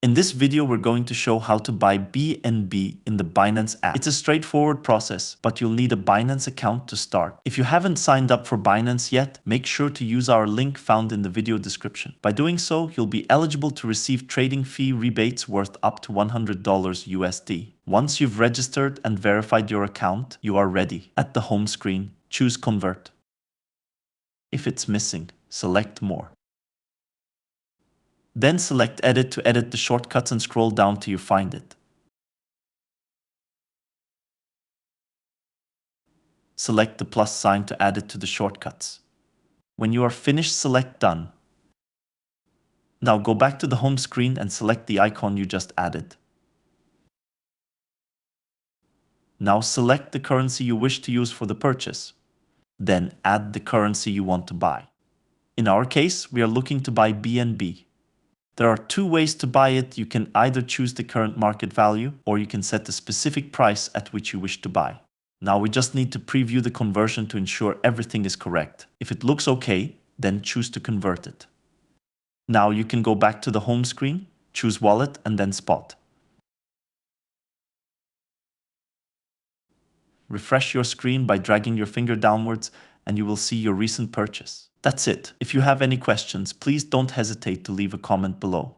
In this video, we're going to show how to buy BNB in the Binance app. It's a straightforward process, but you'll need a Binance account to start. If you haven't signed up for Binance yet, make sure to use our link found in the video description. By doing so, you'll be eligible to receive trading fee rebates worth up to $100 USD. Once you've registered and verified your account, you are ready. At the home screen, choose Convert. If it's missing, select More. Then select Edit to edit the shortcuts and scroll down till you find it. Select the plus sign to add it to the shortcuts. When you are finished, select Done. Now go back to the home screen and select the icon you just added. Now select the currency you wish to use for the purchase. Then add the currency you want to buy. In our case, we are looking to buy BNB. There are two ways to buy it. You can either choose the current market value, or you can set the specific price at which you wish to buy. Now we just need to preview the conversion to ensure everything is correct. If it looks okay, then choose to convert it. Now you can go back to the home screen, choose Wallet and then Spot. Refresh your screen by dragging your finger downwards and you will see your recent purchase. That's it. If you have any questions, please don't hesitate to leave a comment below.